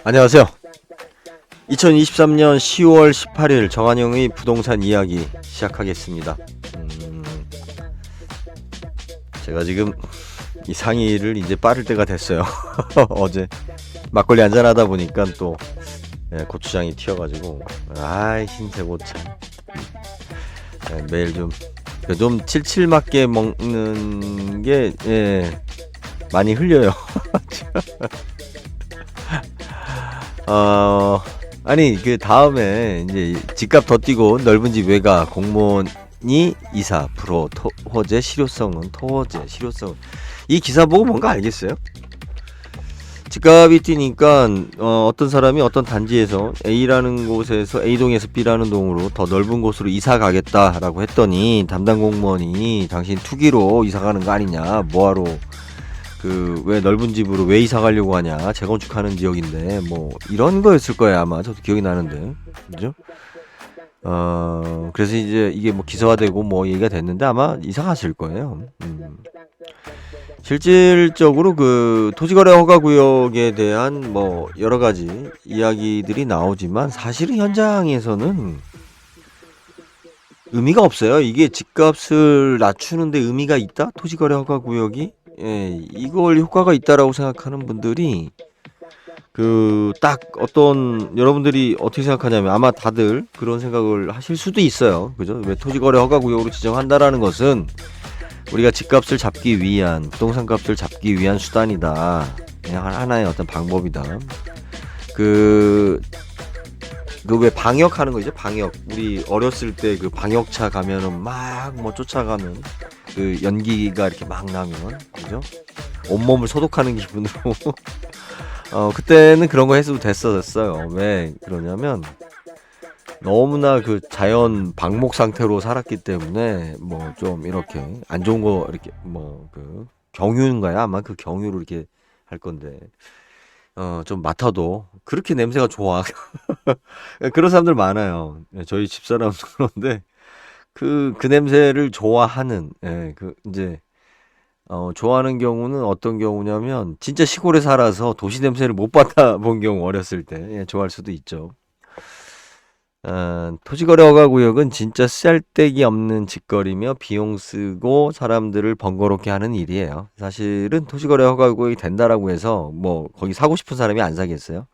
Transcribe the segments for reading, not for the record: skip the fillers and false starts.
안녕하세요. 2023년 10월 18일 정한영의 부동산 이야기 시작하겠습니다. 제가 지금 이 상의를 이제 빠를 때가 됐어요. 어제 막걸리 한잔하다 보니까 또 고추장이 튀어가지고 흰색 참 매일 좀 칠칠맞게 먹는 게 많이 흘려요. 아니 그 다음에 이제 집값 더 뛰고 넓은 집 외가 공무원이 이사 프로 토호제 실효성은 토호제 실효성 이 기사 보고 뭔가 알겠어요? 집값이 뛰니까 어떤 사람이 어떤 단지에서 A라는 곳에서 A동에서 B라는 동으로 더 넓은 곳으로 이사 가겠다라고 했더니 담당 공무원이 당신 투기로 이사 가는 거 아니냐, 뭐하러 왜 넓은 집으로 왜 이사 가려고 하냐, 재건축하는 지역인데 뭐 이런 거였을 거예요 아마. 저도 기억이 나는데, 그죠? 그래서 이제 이게 뭐 기사화되고 뭐 얘기가 됐는데 아마 이사 갔을 거예요. 실질적으로 그 토지거래 허가구역에 대한 뭐 여러 가지 이야기들이 나오지만 사실은 현장에서는 의미가 없어요. 이게 집값을 낮추는데 의미가 있다? 토지거래 허가구역이? 이걸 효과가 있다라고 생각하는 분들이 딱 어떤 여러분들이 어떻게 생각하냐면 아마 다들 그런 생각을 하실 수도 있어요. 그죠? 왜 토지거래 허가구역으로 지정한다라는 것은 우리가 집값을 잡기 위한, 부동산 값을 잡기 위한 수단이다. 그냥 하나의 어떤 방법이다. 왜 방역하는 거죠? 방역. 우리 어렸을 때 그 방역차 가면은 막 뭐 쫓아가는 그 연기가 이렇게 막 나면, 그죠? 온몸을 소독하는 기분으로. 그때는 그런 거 했어도 됐었어요. 왜 그러냐면, 너무나 그 자연 방목 상태로 살았기 때문에, 뭐 좀 이렇게 안 좋은 거, 이렇게 뭐 경유인가요? 아마 그 경유로 이렇게 할 건데. 좀 맡아도 그렇게 냄새가 좋아. 그런 사람들 많아요. 저희 집사람도 그런데 그 냄새를 좋아하는, 이제 좋아하는 경우는 어떤 경우냐면 진짜 시골에 살아서 도시 냄새를 못 맡아본 경우, 어렸을 때 좋아할 수도 있죠. 토지거래 허가구역은 진짜 쓸데기 없는 짓거리며 비용 쓰고 사람들을 번거롭게 하는 일이에요. 사실은 토지거래 허가구역이 된다라고 해서 뭐 거기 사고 싶은 사람이 안 사겠어요?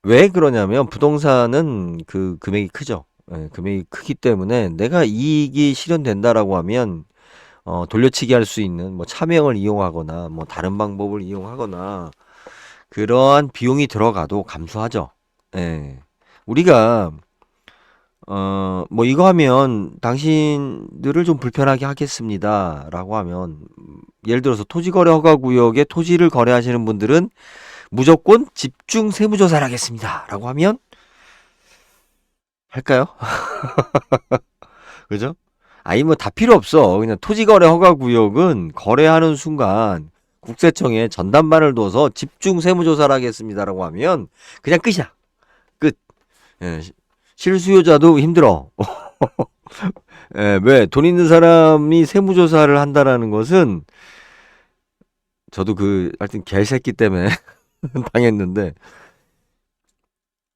왜 그러냐면 부동산은 그 금액이 크죠. 금액이 크기 때문에 내가 이익이 실현된다라고 하면 돌려치기 할 수 있는 뭐 차명을 이용하거나 뭐 다른 방법을 이용하거나 그러한 비용이 들어가도 감수하죠. 우리가 뭐 이거 하면 당신들을 좀 불편하게 하겠습니다 라고 하면, 예를 들어서 토지거래 허가구역에 토지를 거래하시는 분들은 무조건 집중 세무조사를 하겠습니다 라고 하면 할까요? 그죠? 아니 뭐 다 필요 없어. 그냥 토지거래 허가구역은 거래하는 순간 국세청에 전담반을 둬서 집중 세무조사를 하겠습니다 라고 하면 그냥 끝이야. 끝. 실수요자도 힘들어. 왜 돈 있는 사람이 세무조사를 한다라는 것은, 저도 하여튼 개새끼 때문에 당했는데,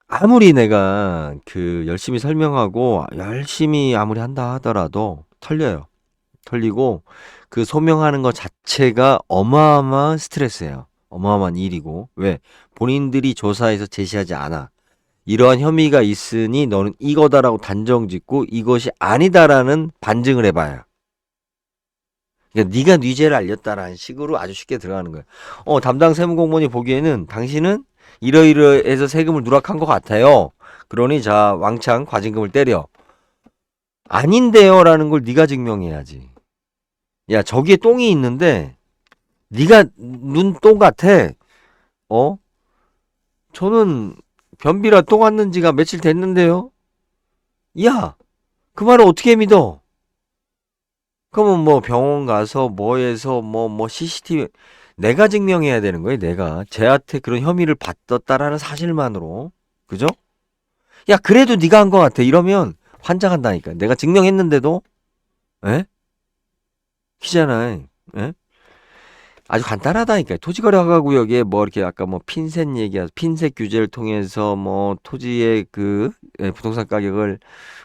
아무리 내가 열심히 설명하고 열심히 아무리 한다 하더라도 털려요. 털리고 그 소명하는 것 자체가 어마어마한 스트레스예요. 어마어마한 일이고. 왜? 본인들이 조사해서 제시하지 않아. 이러한 혐의가 있으니 너는 이거다라고 단정 짓고 이것이 아니다라는 반증을 해봐요. 그러니까 네가 네 죄를 알렸다라는 식으로 아주 쉽게 들어가는 거예요. 담당 세무공무원이 보기에는 당신은 이러이러해서 세금을 누락한 것 같아요. 그러니 자, 왕창 과징금을 때려. 아닌데요 라는 걸 네가 증명해야지. 야, 저기에 똥이 있는데 네가 눈똥 같아. 저는 변비라 똥 왔는 지가 며칠 됐는데요. 야, 그 말을 어떻게 믿어? 그러면 뭐 병원 가서 뭐해서 뭐 CCTV 내가 증명해야 되는 거예요. 내가 쟤한테 그런 혐의를 받았다라는 사실만으로. 그죠? 야, 그래도 네가 한 것 같아. 이러면 환장한다니까. 내가 증명했는데도, 에? 키잖아. 에? 아주 간단하다니까. 토지거래 허가구역에 뭐 이렇게 아까 뭐 핀셋 핀셋 규제를 통해서 뭐 토지의 그 부동산 가격을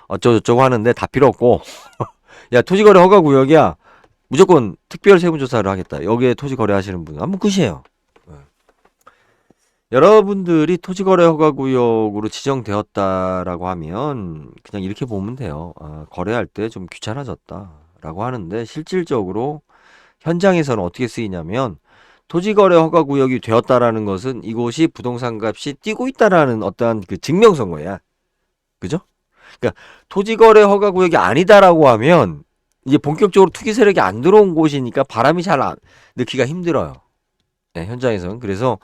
어쩌고저쩌고 하는데 다 필요 없고, 야, 토지거래 허가구역이야. 무조건 특별 세무조사를 하겠다. 여기에 토지거래 하시는 분. 한번 끝이에요. 예. 여러분들이 토지거래 허가구역으로 지정되었다라고 하면 그냥 이렇게 보면 돼요. 아, 거래할 때 좀 귀찮아졌다라고 하는데 실질적으로 현장에서는 어떻게 쓰이냐면 토지거래 허가구역이 되었다라는 것은 이곳이 부동산 값이 뛰고 있다라는 어떠한 그 증명선거야. 그죠? 그러니까 토지거래 허가구역이 아니다라고 하면 이제 본격적으로 투기 세력이 안 들어온 곳이니까 바람이 잘 안 넣기가 힘들어요. 네, 현장에서는. 그래서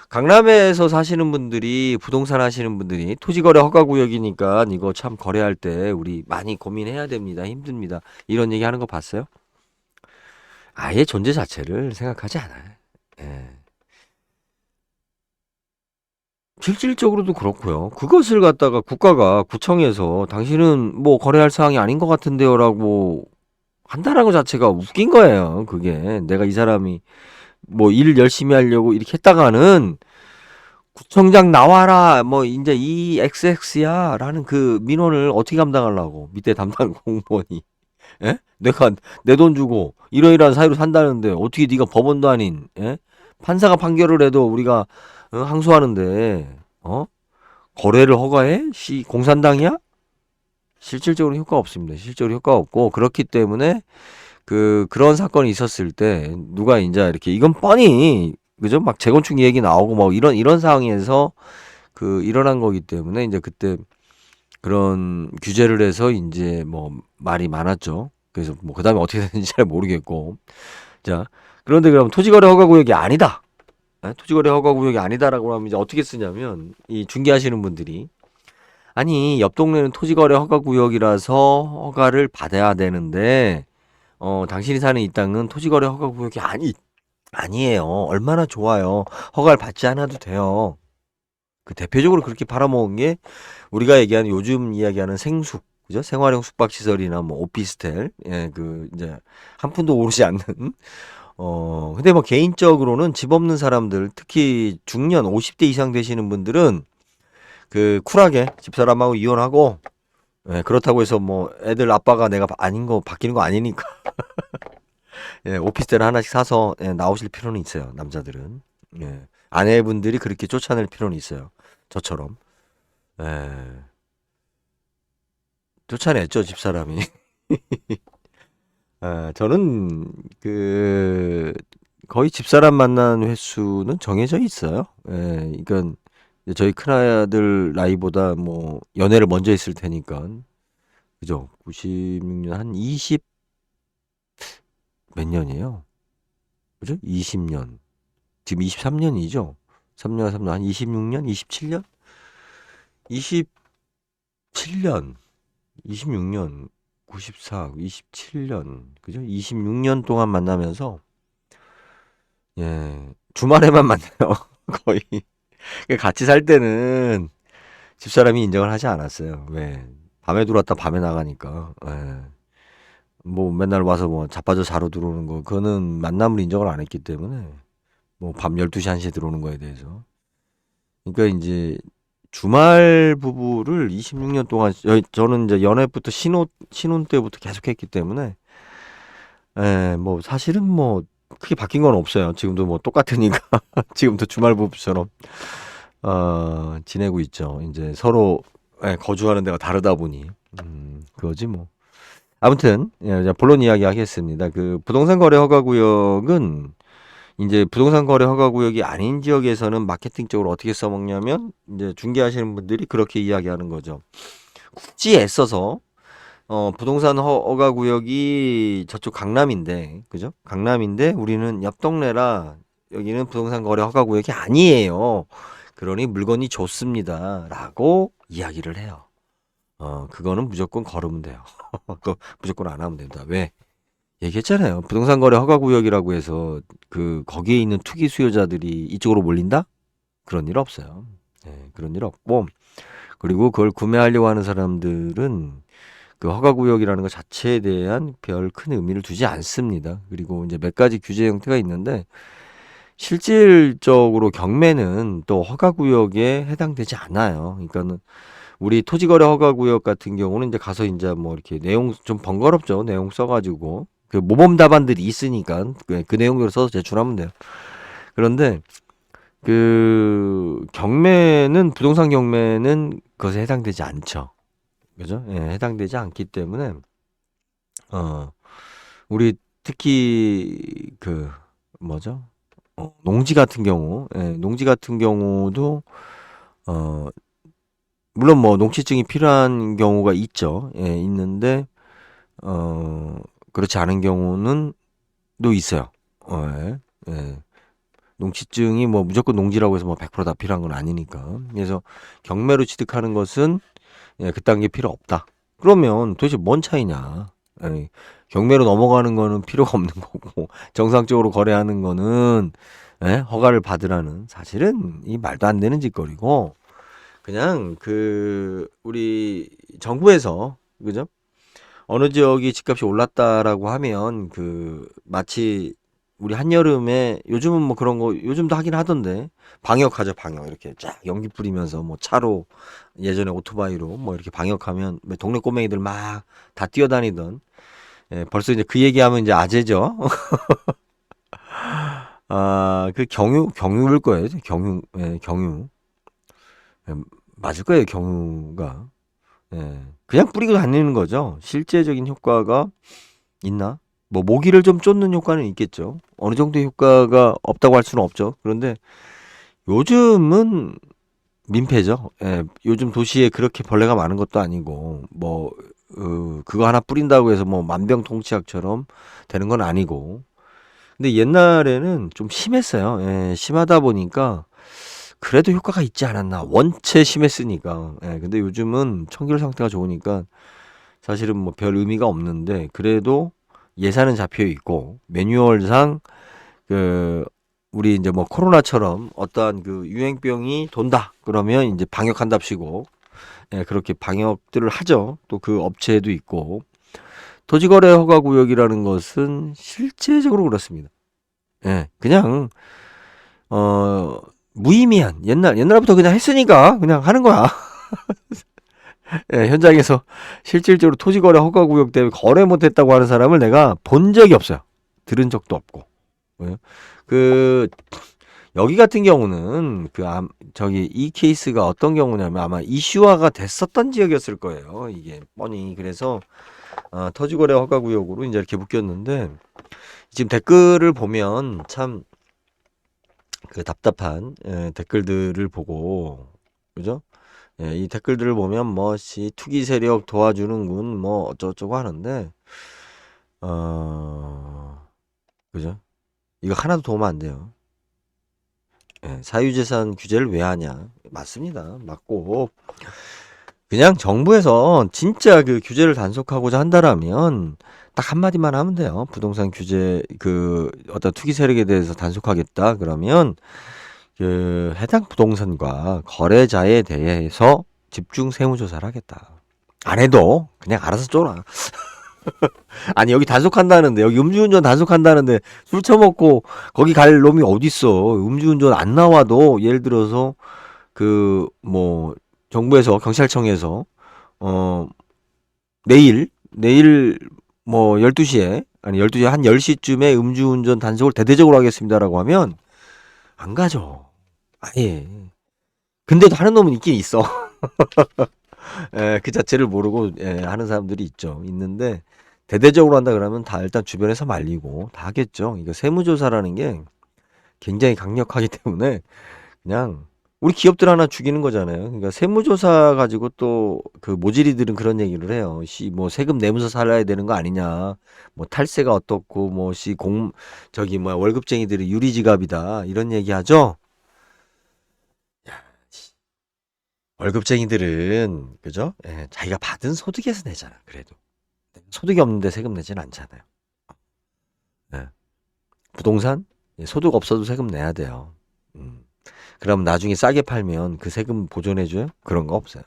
강남에서 사시는 분들이 부동산 하시는 분들이 토지거래 허가구역이니까 이거 참 거래할 때 우리 많이 고민해야 됩니다. 힘듭니다. 이런 얘기 하는 거 봤어요? 아예 존재 자체를 생각하지 않아요. 예. 실질적으로도 그렇고요. 그것을 갖다가 국가가 구청에서 당신은 뭐 거래할 사항이 아닌 것 같은데요라고 한다는 것 자체가 웃긴 거예요. 그게 내가 이 사람이 뭐 일 열심히 하려고 이렇게 했다가는 구청장 나와라 뭐 이제 이 XX야라는 그 민원을 어떻게 감당하려고 밑에 담당 공무원이 예? 내가 내 돈 주고 이러이러한 사유로 산다는데 어떻게 네가 법원도 아닌 예? 판사가 판결을 해도 우리가 항소하는데 거래를 허가해? 공산당이야? 실질적으로 효과 없습니다. 실질적으로 효과 없고 그렇기 때문에 그런 사건이 있었을 때 누가 이제 이렇게 이건 뻔히 그죠? 막 재건축 얘기 나오고 뭐 이런 상황에서 일어난 거기 때문에 이제 그때 그런 규제를 해서 이제 뭐 말이 많았죠. 그래서 뭐 그다음에 어떻게 됐는지 잘 모르겠고. 자, 그런데 그럼 토지거래 허가구역이 아니다. 토지거래 허가구역이 아니다라고 하면 이제 어떻게 쓰냐면 이 중개하시는 분들이 아니 옆 동네는 토지거래 허가구역이라서 허가를 받아야 되는데 당신이 사는 이 땅은 토지거래 허가구역이 아니에요. 얼마나 좋아요. 허가를 받지 않아도 돼요. 그 대표적으로 그렇게 팔아먹은 게 우리가 얘기하는 요즘 이야기하는 생숙, 그죠? 생활형 숙박시설이나 뭐 오피스텔, 예, 이제 한 푼도 오르지 않는. 근데 뭐 개인적으로는 집 없는 사람들, 특히 중년 50대 이상 되시는 분들은 쿨하게 집사람하고 이혼하고, 예, 그렇다고 해서 뭐 애들 아빠가 내가 아닌 거 바뀌는 거 아니니까. 예, 오피스텔 하나씩 사서 예, 나오실 필요는 있어요. 남자들은. 예. 아내분들이 그렇게 쫓아낼 필요는 있어요. 저처럼. 예. 쫓아냈죠, 집사람이. 아, 저는 거의 집사람 만난 횟수는 정해져 있어요. 예, 그러니까 저희 큰아들 나이보다 뭐 연애를 먼저 했을 테니까. 그죠? 96년 한 20 몇 년이에요? 그죠? 20년. 지금 23년이죠? 3년, 3년, 한 26년? 27년? 27년. 26년. 94, 27년. 그죠? 26년 동안 만나면서, 예, 주말에만 만나요. 거의. 같이 살 때는 집사람이 인정을 하지 않았어요. 왜? 밤에 들어왔다 밤에 나가니까. 예. 뭐 맨날 와서 뭐 자빠져 자러 들어오는 거, 그거는 만남을 인정을 안 했기 때문에, 뭐 밤 12시, 1시에 들어오는 거에 대해서. 그러니까 이제 주말 부부를 26년 동안, 저는 이제 연애부터 신혼 때부터 계속 했기 때문에, 예, 뭐 사실은 뭐 크게 바뀐 건 없어요. 지금도 뭐 똑같으니까. 지금도 주말 부부처럼 지내고 있죠. 이제 서로 예, 거주하는 데가 다르다 보니 그거지 뭐. 아무튼 예, 이제 본론 이야기 하겠습니다. 부동산 거래 허가 구역은 이제 부동산 거래 허가 구역이 아닌 지역에서는 마케팅적으로 어떻게 써먹냐면 이제 중개하시는 분들이 그렇게 이야기하는 거죠. 굳이 애써서 부동산 허가 구역이 저쪽 강남인데, 그죠? 강남인데 우리는 옆 동네라 여기는 부동산 거래 허가 구역이 아니에요. 그러니 물건이 좋습니다. 라고 이야기를 해요. 그거는 무조건 걸으면 돼요. 그거 무조건 안 하면 된다. 왜? 얘기했잖아요. 부동산 거래 허가 구역이라고 해서 거기에 있는 투기 수요자들이 이쪽으로 몰린다? 그런 일 없어요. 네, 그런 일 없고 그리고 그걸 구매하려고 하는 사람들은 그 허가구역이라는 것 자체에 대한 별 큰 의미를 두지 않습니다. 그리고 이제 몇 가지 규제 형태가 있는데 실질적으로 경매는 또 허가구역에 해당되지 않아요. 그러니까는 우리 토지거래 허가구역 같은 경우는 이제 가서 이제 뭐 이렇게 내용 좀 번거롭죠. 내용 써가지고 그 모범 답안들이 있으니까 그 내용대로 써서 제출하면 돼요. 그런데 그 경매는 부동산 경매는 그것에 해당되지 않죠. 그죠? 예, 해당되지 않기 때문에 어 우리 특히 그 뭐죠? 농지 같은 경우, 예, 농지 같은 경우도 어 물론 뭐 농지증이 필요한 경우가 있죠. 예, 있는데 어 그렇지 않은 경우는 또 있어요. 예. 예. 농지증이 뭐 무조건 농지라고 해서 뭐 100%다 필요한 건 아니니까. 그래서 경매로 취득하는 것은 예, 그딴 게 필요 없다. 그러면 도대체 뭔 차이냐? 예, 경매로 넘어가는 거는 필요가 없는 거고 정상적으로 거래하는 거는 예, 허가를 받으라는 사실은 이 말도 안 되는 짓거리고 그냥 그 우리 정부에서 그죠? 어느 지역이 집값이 올랐다라고 하면 그 마치 우리 한여름에 요즘은 뭐 그런 거 요즘도 하긴 하던데 방역하죠 방역 이렇게 쫙 연기 뿌리면서 뭐 차로 예전에 오토바이로 뭐 이렇게 방역하면 뭐 동네 꼬맹이들 막 다 뛰어다니던 예, 벌써 이제 그 얘기하면 이제 아재죠. 아 그 경유일 거예요 경유 예, 경유 예, 맞을 거예요 경유가 예, 그냥 뿌리고 다니는 거죠. 실제적인 효과가 있나? 뭐 모기를 좀 쫓는 효과는 있겠죠. 어느 정도 효과가 없다고 할 수는 없죠. 그런데 요즘은 민폐죠. 예, 요즘 도시에 그렇게 벌레가 많은 것도 아니고 뭐 그거 하나 뿌린다고 해서 뭐 만병통치약처럼 되는 건 아니고. 근데 옛날에는 좀 심했어요. 예, 심하다 보니까 그래도 효과가 있지 않았나. 원체 심했으니까. 예, 근데 요즘은 청결 상태가 좋으니까 사실은 뭐 별 의미가 없는데 그래도 예산은 잡혀 있고 매뉴얼상 그 우리 이제 뭐 코로나처럼 어떠한 그 유행병이 돈다 그러면 이제 방역한답시고 예, 그렇게 방역들을 하죠. 또 그 업체도 있고 토지거래 허가 구역이라는 것은 실제적으로 그렇습니다. 예, 그냥 어 무의미한 옛날부터 그냥 했으니까 그냥 하는 거야. 예, 현장에서 실질적으로 토지거래 허가구역 때문에 거래 못했다고 하는 사람을 내가 본 적이 없어요. 들은 적도 없고. 예. 그 여기 같은 경우는 저기 이 케이스가 어떤 경우냐면 아마 이슈화가 됐었던 지역이었을 거예요. 이게 뻔히 그래서 토지거래 허가구역으로 이제 이렇게 묶였는데 지금 댓글을 보면 참 그 답답한 댓글들을 보고 그죠? 예, 이 댓글들을 보면 뭐시 투기 세력 도와주는군 뭐 어쩌고저쩌고 하는데 어 그죠? 이거 하나도 도움 안 돼요. 예, 사유재산 규제를 왜 하냐? 맞습니다. 맞고 그냥 정부에서 진짜 그 규제를 단속하고자 한다라면 딱 한마디만 하면 돼요. 부동산 규제 그 어떤 투기 세력에 대해서 단속하겠다 그러면 그 해당 부동산과 거래자에 대해서 집중 세무조사를 하겠다. 안 해도 그냥 알아서 쫄아. 아니 여기 단속한다는데 여기 음주운전 단속한다는데 술 처먹고 거기 갈 놈이 어딨어. 음주운전 안 나와도 예를 들어서 그 뭐 정부에서 경찰청에서 어 내일 뭐 12시에 아니 12시 한 10시쯤에 음주운전 단속을 대대적으로 하겠습니다라고 하면 안 가죠. 아예. 근데도 하는 놈은 있긴 있어. 예, 그 자체를 모르고 예, 하는 사람들이 있죠. 있는데 대대적으로 한다 그러면 다 일단 주변에서 말리고 다 하겠죠. 이거 세무조사라는 게 굉장히 강력하기 때문에 그냥 우리 기업들 하나 죽이는 거잖아요. 그러니까 세무조사 가지고 또 그 모질이들은 그런 얘기를 해요. 뭐 세금 내면서 살아야 되는 거 아니냐. 뭐 탈세가 어떻고 저기 뭐야 월급쟁이들이 유리지갑이다 이런 얘기하죠. 월급쟁이들은 그죠? 예, 자기가 받은 소득에서 내잖아. 그래도 소득이 없는데 세금 내지는 않잖아요. 예. 부동산 예, 소득 없어도 세금 내야 돼요. 음. 그럼 나중에 싸게 팔면 그 세금 보존해줘요? 그런 거 없어요.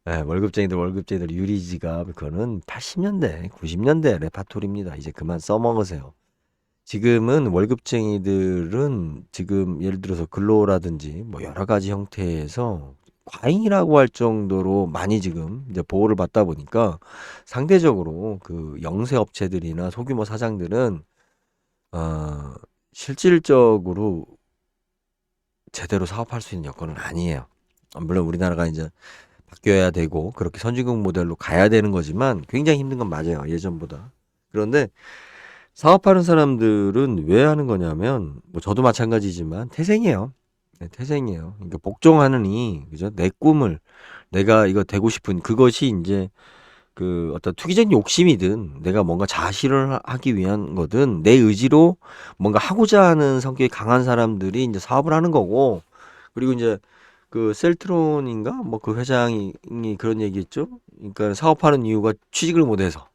예, 월급쟁이들 유리지갑 그거는 80년대, 90년대 레파토리입니다. 이제 그만 써먹으세요. 지금은 월급쟁이들은 지금 예를 들어서 근로라든지 뭐 여러 가지 형태에서 과잉이라고 할 정도로 많이 지금 이제 보호를 받다 보니까 상대적으로 그 영세 업체들이나 소규모 사장들은 어, 실질적으로 제대로 사업할 수 있는 여건은 아니에요. 물론 우리나라가 이제 바뀌어야 되고 그렇게 선진국 모델로 가야 되는 거지만 굉장히 힘든 건 맞아요. 예전보다. 그런데 사업하는 사람들은 왜 하는 거냐면 뭐 저도 마찬가지지만 태생이에요. 네, 태생이에요. 그러니까 복종하느니 그죠? 내 꿈을 내가 이거 되고 싶은 그것이 이제 그 어떤 투기적 욕심이든 내가 뭔가 자아실현하기 위한 거든 내 의지로 뭔가 하고자 하는 성격이 강한 사람들이 이제 사업을 하는 거고 그리고 이제 그 셀트론인가 뭐 그 회장이 그런 얘기했죠. 그러니까 사업하는 이유가 취직을 못해서.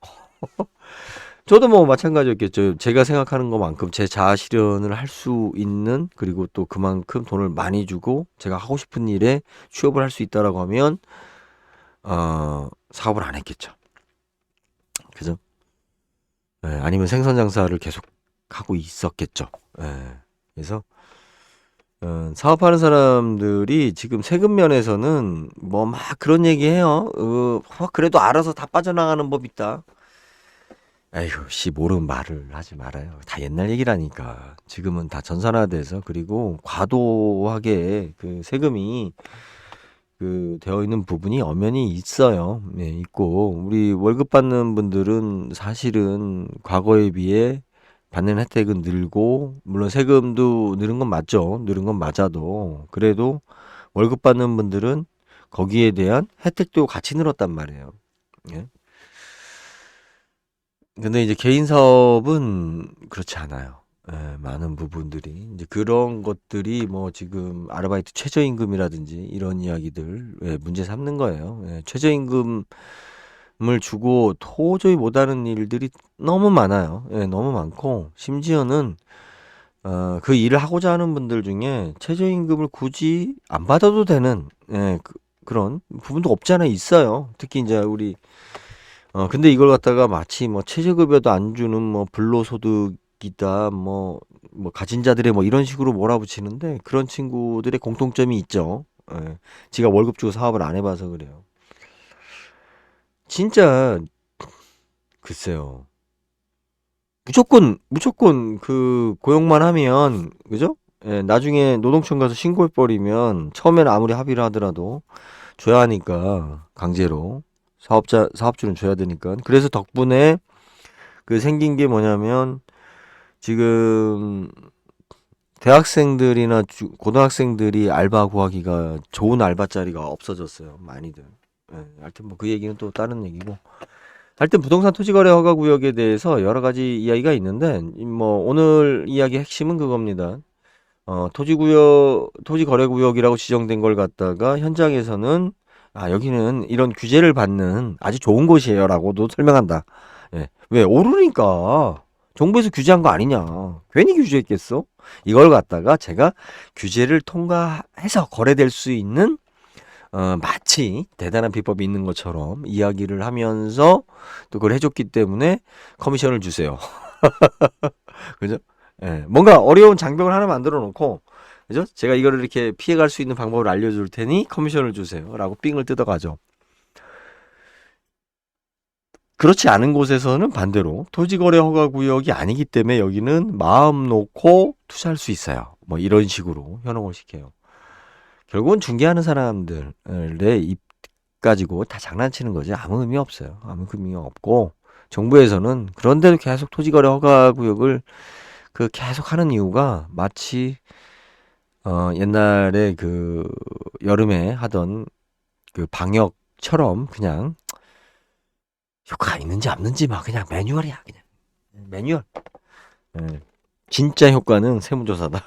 저도 뭐 마찬가지였겠죠. 제가 생각하는 것만큼 제 자아 실현을 할 수 있는 그리고 또 그만큼 돈을 많이 주고 제가 하고 싶은 일에 취업을 할 수 있다라고 하면 사업을 안 했겠죠. 그죠? 예, 아니면 생선 장사를 계속 하고 있었겠죠. 예. 그래서 사업하는 사람들이 지금 세금 면에서는 뭐 막 그런 얘기해요. 그래도 알아서 다 빠져나가는 법 있다. 에휴, 씨, 모르는 말을 하지 말아요. 다 옛날 얘기라니까. 지금은 다 전산화돼서, 그리고 과도하게 그 세금이 그 되어 있는 부분이 엄연히 있어요. 네, 있고, 우리 월급 받는 분들은 사실은 과거에 비해 받는 혜택은 늘고, 물론 세금도 늘은 건 맞죠. 늘은 건 맞아도, 그래도 월급 받는 분들은 거기에 대한 혜택도 같이 늘었단 말이에요. 예? 근데 이제 개인 사업은 그렇지 않아요. 예, 많은 부분들이 이제 그런 것들이 뭐 지금 아르바이트 최저임금이라든지 이런 이야기들 문제 삼는 거예요. 예, 최저임금을 주고 도저히 못하는 일들이 너무 많아요. 예, 너무 많고 심지어는 그 일을 하고자 하는 분들 중에 최저임금을 굳이 안 받아도 되는 그런 부분도 없지 않아 있어요. 특히 이제 우리 근데 이걸 갖다가 마치 뭐 최저급여도 안 주는 뭐 불로소득이다, 뭐 가진 자들의 뭐 이런 식으로 몰아붙이는데 그런 친구들의 공통점이 있죠. 예. 지가 월급 주고 사업을 안 해봐서 그래요. 진짜 글쎄요. 무조건 그 고용만 하면 그죠? 예, 나중에 노동청 가서 신고해버리면 처음에는 아무리 합의를 하더라도 줘야 하니까 강제로 사업주는 줘야 되니까 그래서 덕분에 그 생긴 게 뭐냐면 지금 대학생들이나 고등학생들이 알바 구하기가 좋은 알바 자리가 없어졌어요. 많이들. 예, 하여튼 뭐 그 얘기는 또 다른 얘기고. 하여튼 부동산 토지거래 허가 구역에 대해서 여러 가지 이야기가 있는데 뭐 오늘 이야기 핵심은 그겁니다. 토지거래구역이라고 지정된 걸 갖다가 현장에서는 여기는 이런 규제를 받는 아주 좋은 곳이에요라고도 설명한다. 예. 왜? 오르니까. 정부에서 규제한 거 아니냐. 괜히 규제했겠어? 이걸 갖다가 제가 규제를 통과해서 거래될 수 있는 마치 대단한 비법이 있는 것처럼 이야기를 하면서 또 그걸 해줬기 때문에 커미션을 주세요. 그죠? 예, 뭔가 어려운 장벽을 하나 만들어 놓고, 그죠? 제가 이거를 이렇게 피해갈 수 있는 방법을 알려줄 테니 커미션을 주세요. 라고 삥을 뜯어가죠. 그렇지 않은 곳에서는 반대로 토지거래 허가 구역이 아니기 때문에 여기는 마음 놓고 투자할 수 있어요. 뭐 이런 식으로 현혹을 시켜요. 결국은 중개하는 사람들의 입 가지고 다 장난치는 거지 아무 의미 없어요. 아무 의미 없고 정부에서는 그런데도 계속 토지거래 허가 구역을 그 계속 하는 이유가 마치 옛날에 그 여름에 하던 그 방역처럼 그냥 효과가 있는지 없는지 막 그냥 매뉴얼이야 그냥 매뉴얼. 예. 진짜 효과는 세무조사다.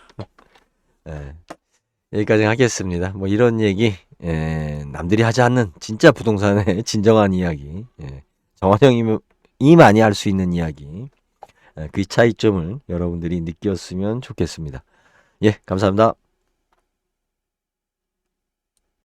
예. 여기까지 하겠습니다. 뭐 이런 얘기 남들이 하지 않는 진짜 부동산의 진정한 이야기 정원영이 많이 할 수 있는 이야기 그 차이점을 여러분들이 느꼈으면 좋겠습니다. 예, 감사합니다.